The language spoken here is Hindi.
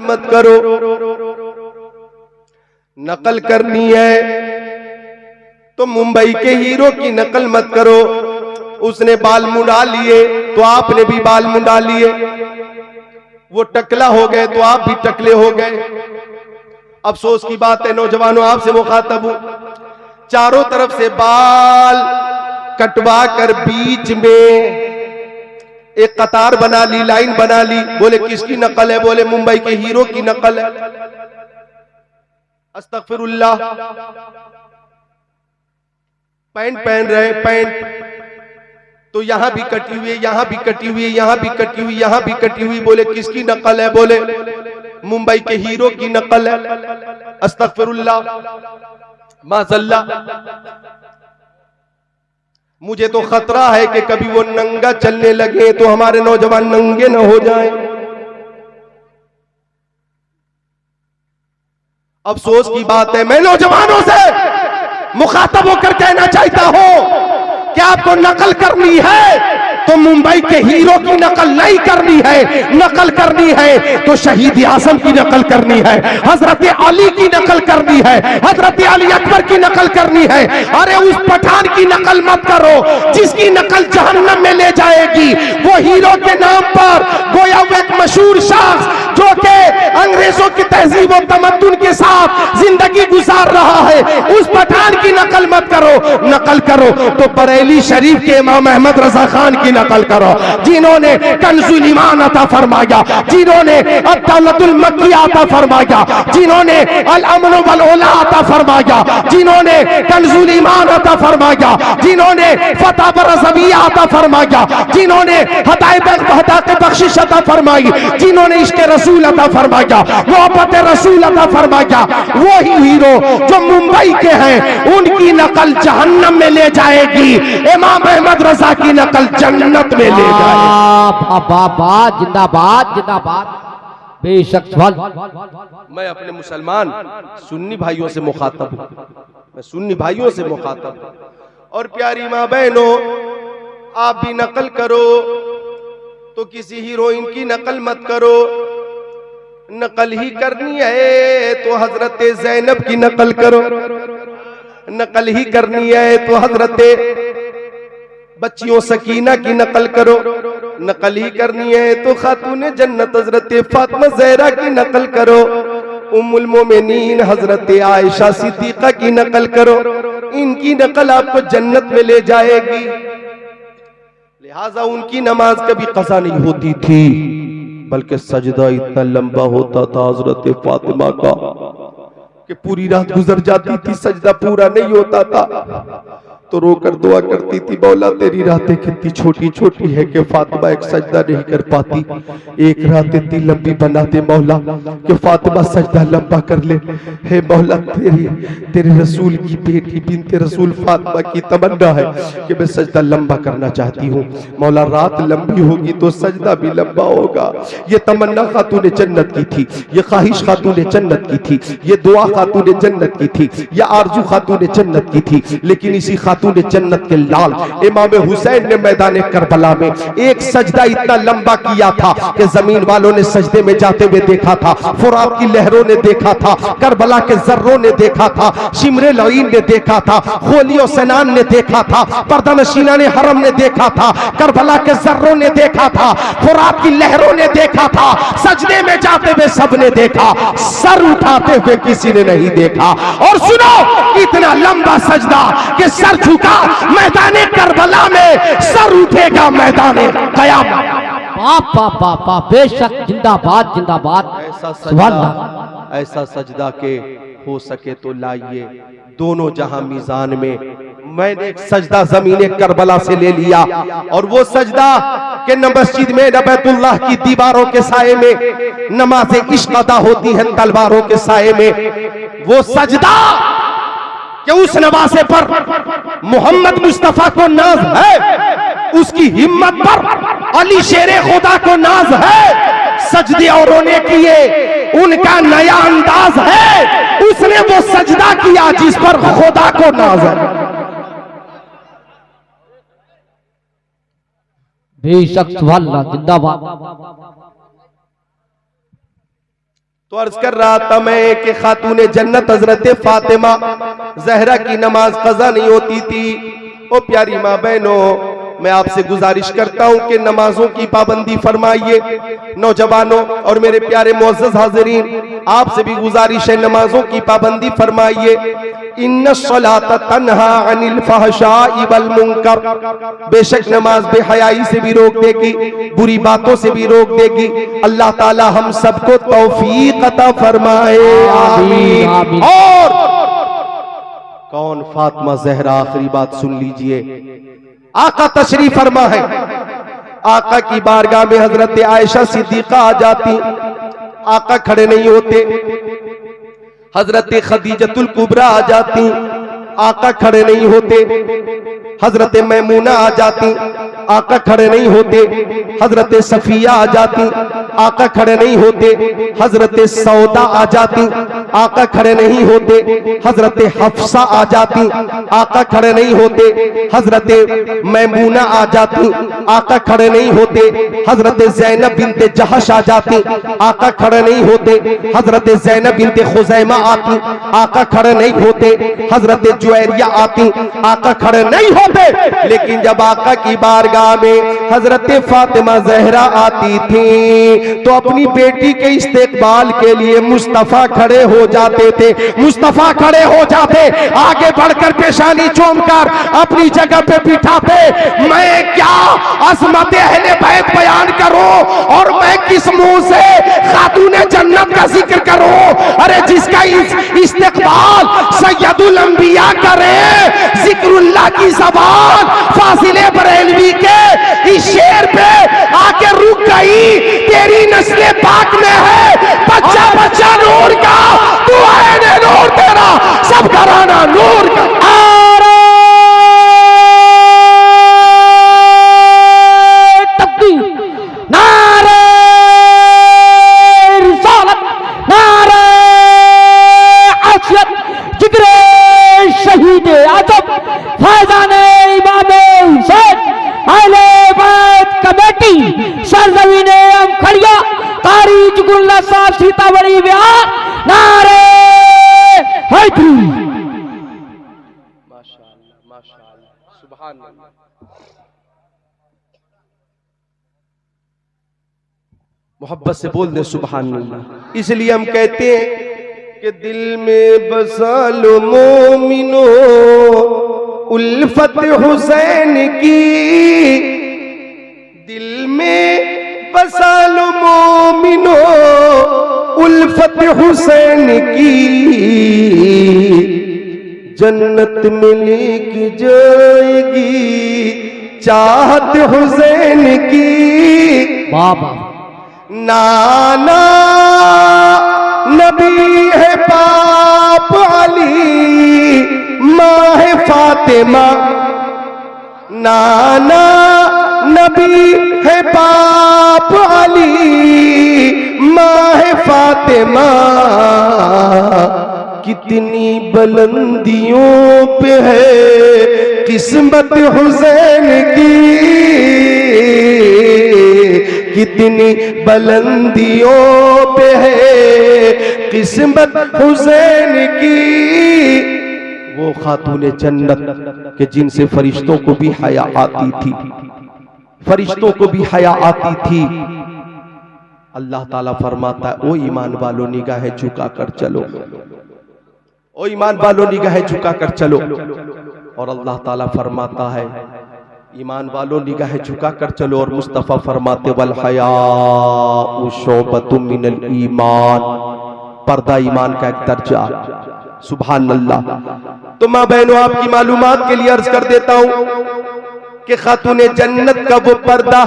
मत करो। नकल करनी है तो मुंबई के हीरो की नकल मत करो। उसने बाल मुंडा लिए तो आपने भी बाल मुंडा लिए। वो टकला हो गए तो आप भी टकले हो गए। अफसोस की बात है नौजवानों, आपसे मुखातब हूं, चारों तरफ से बाल कटवा कर बीच में एक कतार बना ली, लाइन बना ली। बोले किसकी नकल है? बोले मुंबई के हीरो की नकल है। अस्तगफिरुल्लाह। पैंट पहन रहे, पैंट तो यहां भी कटी हुई है, यहां भी कटी हुई है, यहां भी कटी हुई, यहां भी कटी हुई। बोले किसकी नकल है? बोले मुंबई के हीरो की नकल है। अस्तगफिरुल्लाह, माज़अल्लाह। मुझे तो खतरा है कि कभी वो नंगा चलने लगे तो हमारे नौजवान नंगे न हो जाएं। अफसोस की बात है, मैं नौजवानों से मुखातब होकर कहना चाहता हूं कि आपको नकल करनी है तो मुंबई के हीरो की नकल नहीं करनी है। नकल करनी है तो शहीद आजम की नकल करनी है, हजरत अली की नकल करनी है, हजरत अली अकबर की नकल करनी है। अरे उस पठान की नकल मत करो जिसकी नकल जहन्नम में ले जाएगी। वो हीरो के नाम पर गोया वो एक मशहूर शख्स जो कि अंग्रेजों की तहजीब और तमद्दुन के साथ जिंदगी गुजार रहा है, उस पठान की नकल मत करो। नकल करो तो बरेली शरीफ के इमाम अहमद रजा खान की नकल करो, जिन्होंने कंजुल ईमान अता फरमाया, जिन्होंने अद्दौलतुल मक्किया अता फरमाया, जिन्होंने अल अमन वल उला अता फरमाया, जिन्होंने कंजुल ईमान अता फरमाया, जिन्होंने फतह बरज़विया अता फरमाया, जिन्होंने हदायत बख्शिश अता फरमाई, जिन्होंने इश्क रसूल अता फरमाया, मोहब्बत रसूल अता फरमाया। वही हीरो जो मुंबई के हैं उनकी नकल जहन्नम में ले जाएगी, इमाम अहमद रजा की नकल जन्नत में ले जाएगी। जिंदाबाद जिंदाबाद। बेशक मैं अपने मुसलमान सुन्नी भाइयों से मुखातब हूं, मैं सुन्नी भाइयों से मुखातब हूं। और प्यारी मां बहनों, आप भी नकल करो तो किसी हीरोइन की नकल मत करो। नकल ही करनी है तो हजरत ज़ैनब की नकल करो। नकल ही करनी है तो हजरत बच्चियों सकीना की नकल करो। नकल ही करनी है तो खातून जन्नत हजरत फातिमा ज़हरा की नकल करो। उम्मुल मोमिनीन हजरत आयशा सिद्दीका की नकल करो। इनकी नकल आपको जन्नत में ले जाएगी। लिहाजा उनकी नमाज कभी कज़ा नहीं होती थी, बल्कि सजदा इतना लंबा होता था हजरत फातिमा का कि पूरी रात गुजर जाती थी, सजदा पूरा नहीं होता था। तो रोकर दुआ करती थी, मौला तेरी रातें कितनी छोटी छोटी है कि फातिमा एक सजदा नहीं कर पाती। एक रात इतनी लंबी बनाते मौला कि फातिमा सजदा लंबा कर ले। हे मौला, तेरे रसूल की बेटी बिनते रसूल फातिमा की तमन्ना है कि मैं सजदा लंबा करना चाहती हूँ। मौला रात लंबी होगी तो सजदा भी लंबा होगा। ये तमन्ना खातून जन्नत की थी, ये ख्वाहिश खातून जन्नत की थी, ये दुआ खातून जन्नत की थी, ये आरजू खातून जन्नत की थी। लेकिन इसी खातून जन्नत के लाल इमाम हुसैन ने मैदान करबला में एक सजदा इतना लंबा किया था कि जमीन वालों ने सजदे में जाते हुए देखा था, फुरात की लहरों ने देखा था, करबला के जर्रों ने देखा था, शिमरे लईन ने देखा था, खोलियो सनान ने देखा था, पर्दा नशीना ने हरम ने देखा था, करबला के जर्रों ने देखा था, फुरात की लहरों ने देखा था। सजदे में जाते हुए सबने देखा, सर उठाते हुए किसी ने नहीं देखा। और सुनो, इतना लंबा सजदा कि सर झुका मैदाने करबला में, सर उठेगा मैदाने क़यामत। पापा पापा बेशक जिंदाबाद जिंदाबाद। ऐसा सजदा के हो सके तो लाइए दोनों जहां मीजान में। मैंने एक सजदा ज़मीने करबला से ले लिया, और वो सजदा के न मस्जिद में न बैतुल्लाह की दीवारों के साए में नमाज़े इश्क अदा होती है तलवारों के साए में। वो सजदा कि उस नवासे पर मोहम्मद मुस्तफा को नाज है, उसकी हिम्मत पर अली शेरे खुदा को नाज है। सजदे औरों ने किए, उनका नया अंदाज है। उसने वो सजदा किया जिस पर खुदा को नाज है। बेशक सुभान अल्लाह जिंदाबाद। तो अर्ज कर रहा था मैं कि खातूने जन्नत हजरत फातिमा जहरा की नमाज कज़ा नहीं होती थी। ओ प्यारी माँ बहनों, मैं आपसे गुजारिश करता हूं कि नमाजों की पाबंदी फरमाइए। नौजवानों और मेरे प्यारे मुअज़्ज़ज़ हाज़िरीन, आपसे भी गुजारिश है, नमाजों की पाबंदी फरमाइए। इन्नस्सलाता तन्हा अनिल फ़हशाइ वल मुनकर, बेशक नमाज बेहयाई से भी रोक देगी, बुरी बातों से भी रोक देगी। अल्लाह ताला हम सबको तौफीक अता फरमाए, आमीन। और कौन? फातिमा ज़हरा। आखिरी बात सुन लीजिए, आका तशरीफ फरमा है। आका की बारगाह में हजरत आयशा सिद्दीका आ जाती, आका खड़े नहीं होते। हजरत खदीजतुल कुबरा आ जाती, आका खड़े नहीं होते। हजरत मैमूना आ जाती, आका खड़े नहीं होते। हजरत सफिया आ जाती, आका खड़े नहीं होते। हजरत सौदा आ जाती, आका खड़े नहीं होते। हजरत हफ्सा आ जाती, आका खड़े नहीं होते। हजरत मैमूना आ जाती, आका खड़े नहीं होते। हजरत ज़ैनब बिनते जहश आ जाती, आका खड़े नहीं होते। हजरत ज़ैनब बिनते खुज़ैमा आती, आका खड़े नहीं होते। हजरत जुवैरिया आती, आका खड़े नहीं होते। लेकिन जब आका की बारगाह में हजरत फातिमा ज़हरा आती थी तो अपनी बेटी के इस्तेकबाल के लिए मुस्तफा खड़े हो जाते थे। मुस्तफा खड़े हो जाते, आगे बढ़कर पेशानी चूमकर अपनी जगह पे बिठाते। मैं क्या अज़मत अहले बैत बयान करूं और मैं किस मुंह से खातूने जन्नत का जिक्र करूं? अरे जिसका इस्तेकबाल सैयदुल अंबिया करे, जिक्रुल्लाह की ज़बान फासिले बरेलवी के इस शेर पे आके रुक गई। तेरी नस्ले पाक में है बच्चा बच्चा नूर का, तू है नूर, तेरा सब घराना नूर का। सीतामढ़ी बिहार, नारे हैदरी। माशाअल्लाह, माशाअल्लाह, सुभान अल्लाह। मोहब्बत से बोल दे सुभान अल्लाह। इसलिए हम कहते हैं कि दिल में बसा लो मोमिनो उल्फत हुसैन की, दिल में बसा लो मोमिनो उल्फत हुसैन की, जन्नत मिलेगी जाएगी चाहत हुसैन की। बाबा नाना नबी है बाप अली, माँ है फातिमा। नाना नबी है बाप अली, माँ है फातिमा। कितनी बुलंदियों पे है किस्मत हुसैन की, कितनी बुलंदियों पे है किस्मत हुसैन की। वो खातूने जन्नत के जिनसे फरिश्तों को भी हया आती थी, फरिश्तों को भी हया आती थी। अल्लाह ताला फरमाता है, ओ ईमान वालों निगाहें झुका कर चलो, ओ ईमान वालों निगाहें झुका कर चलो। और अल्लाह ताला फरमाता है, ईमान वालों निगाहें झुका कर चलो। और मुस्तफ़ा फरमाते वल हयाउ शोबतुम मिनल ईमान, पर्दा ईमान का एक दर्जा। सुभान अल्लाह। तो माँ बहनों, आपकी मालूमात के लिए अर्ज कर देता हूं कि खातूने जन्नत का वो पर्दा